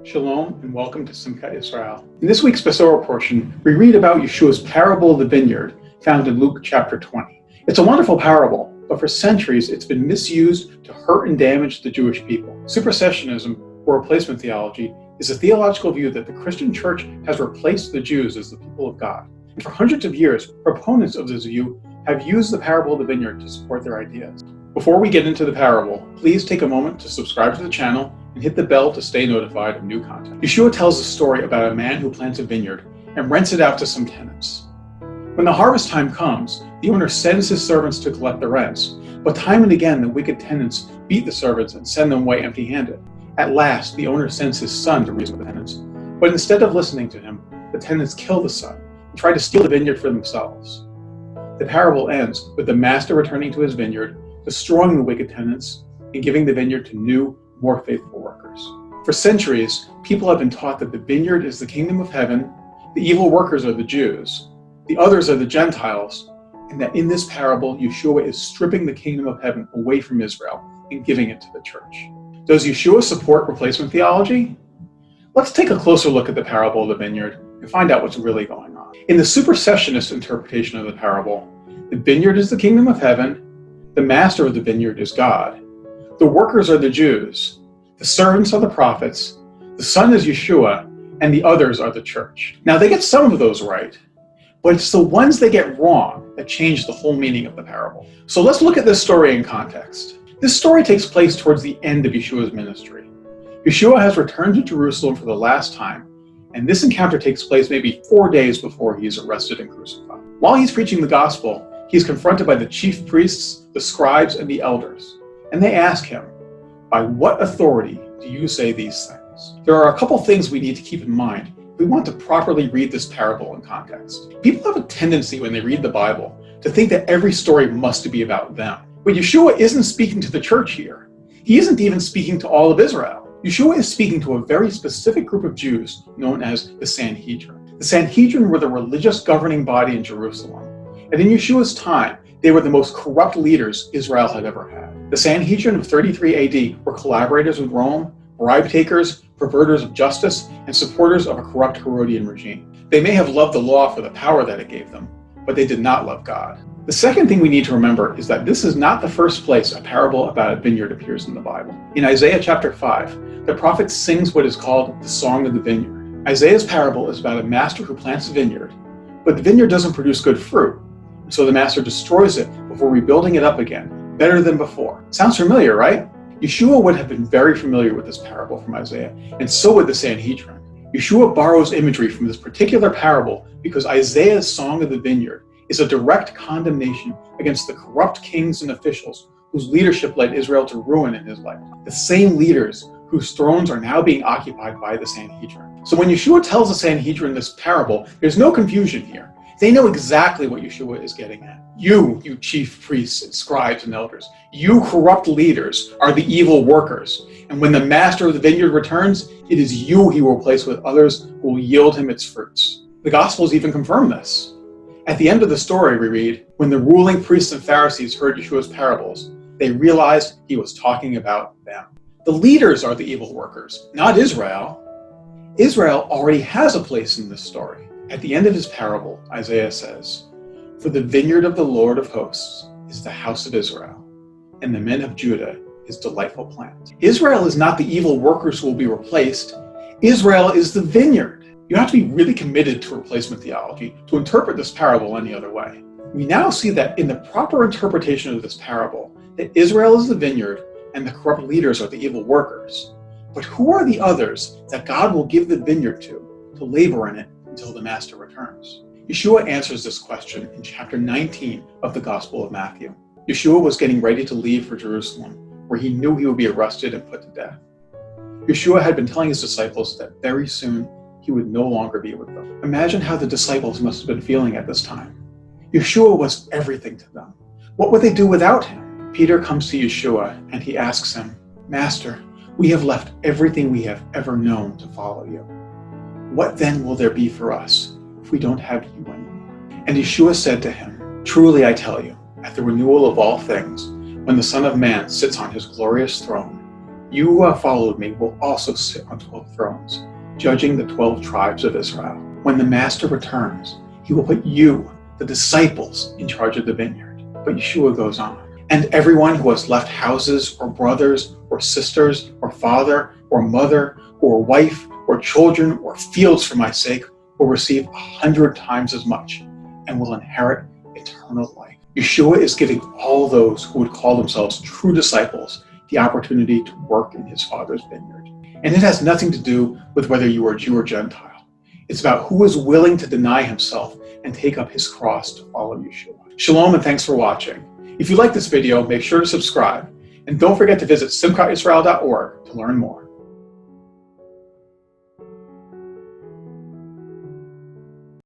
Shalom and welcome to Simchat Yisrael. In this week's Besorah portion, we read about Yeshua's parable of the vineyard found in Luke chapter 20. It's a wonderful parable, but for centuries it's been misused to hurt and damage the Jewish people. Supersessionism, or replacement theology, is a theological view that the Christian church has replaced the Jews as the people of God. And for hundreds of years, proponents of this view have used the parable of the vineyard to support their ideas. Before we get into the parable, please take a moment to subscribe to the channel and hit the bell to stay notified of new content. Yeshua tells a story about a man who plants a vineyard and rents it out to some tenants. When the harvest time comes, the owner sends his servants to collect the rents, but time and again the wicked tenants beat the servants and send them away empty-handed. At last, the owner sends his son to reason with the tenants, but instead of listening to him, the tenants kill the son and try to steal the vineyard for themselves. The parable ends with the master returning to his vineyard, destroying the wicked tenants, and giving the vineyard to new, more faithful workers. For centuries, people have been taught that the vineyard is the kingdom of heaven, the evil workers are the Jews, the others are the Gentiles, and that in this parable, Yeshua is stripping the kingdom of heaven away from Israel and giving it to the church. Does Yeshua support replacement theology? Let's take a closer look at the parable of the vineyard and find out what's really going on. In the supersessionist interpretation of the parable, the vineyard is the kingdom of heaven, the master of the vineyard is God, the workers are the Jews, the servants are the prophets, the Son is Yeshua, and the others are the church. Now they get some of those right, but it's the ones they get wrong that change the whole meaning of the parable. So let's look at this story in context. This story takes place towards the end of Yeshua's ministry. Yeshua has returned to Jerusalem for the last time, and this encounter takes place maybe 4 days before he is arrested and crucified. While he's preaching the gospel, he is confronted by the chief priests, the scribes, and the elders. And they ask him, "By what authority do you say these things?" There are a couple things we need to keep in mind if we want to properly read this parable in context. People have a tendency when they read the Bible to think that every story must be about them. But Yeshua isn't speaking to the church here. He isn't even speaking to all of Israel. Yeshua is speaking to a very specific group of Jews known as the Sanhedrin. The Sanhedrin were the religious governing body in Jerusalem. And in Yeshua's time, they were the most corrupt leaders Israel had ever had. The Sanhedrin of 33 AD were collaborators with Rome, bribe takers, perverters of justice, and supporters of a corrupt Herodian regime. They may have loved the law for the power that it gave them, but they did not love God. The second thing we need to remember is that this is not the first place a parable about a vineyard appears in the Bible. In Isaiah chapter 5, the prophet sings what is called the Song of the Vineyard. Isaiah's parable is about a master who plants a vineyard, but the vineyard doesn't produce good fruit. So the master destroys it before rebuilding it up again, better than before. Sounds familiar, right? Yeshua would have been very familiar with this parable from Isaiah, and so would the Sanhedrin. Yeshua borrows imagery from this particular parable because Isaiah's Song of the Vineyard is a direct condemnation against the corrupt kings and officials whose leadership led Israel to ruin in his lifetime. The same leaders whose thrones are now being occupied by the Sanhedrin. So when Yeshua tells the Sanhedrin this parable, there's no confusion here. They know exactly what Yeshua is getting at. You chief priests and scribes and elders, you corrupt leaders are the evil workers. And when the master of the vineyard returns, it is you he will replace with others who will yield him its fruits. The Gospels even confirm this. At the end of the story, we read, when the ruling priests and Pharisees heard Yeshua's parables, they realized he was talking about them. The leaders are the evil workers, not Israel. Israel already has a place in this story. At the end of his parable, Isaiah says, "For the vineyard of the Lord of hosts is the house of Israel, and the men of Judah his delightful plant." Israel is not the evil workers who will be replaced. Israel is the vineyard. You have to be really committed to replacement theology to interpret this parable any other way. We now see that in the proper interpretation of this parable, that Israel is the vineyard and the corrupt leaders are the evil workers. But who are the others that God will give the vineyard to labor in it until the master returns? Yeshua answers this question in chapter 19 of the Gospel of Matthew. Yeshua was getting ready to leave for Jerusalem, where he knew he would be arrested and put to death. Yeshua had been telling his disciples that very soon he would no longer be with them. Imagine how the disciples must have been feeling at this time. Yeshua was everything to them. What would they do without him? Peter comes to Yeshua and he asks him, "Master, we have left everything we have ever known to follow you. What then will there be for us if we don't have you anymore?" And Yeshua said to him, "Truly I tell you, at the renewal of all things, when the Son of Man sits on his glorious throne, You who have followed me will also sit on 12 thrones, judging the 12 tribes of Israel. When the Master returns, he will put you, the disciples, in charge of the vineyard. But Yeshua goes on. And everyone who has left houses or brothers or sisters or father or mother or wife or children or fields for my sake will receive 100 times as much and will inherit eternal life. Yeshua is giving all those who would call themselves true disciples the opportunity to work in his Father's vineyard. And it has nothing to do with whether you are Jew or Gentile. It's about who is willing to deny himself and take up his cross to follow Yeshua. Shalom and thanks for watching. If you like this video, make sure to subscribe. And don't forget to visit simchatisrael.org to learn more.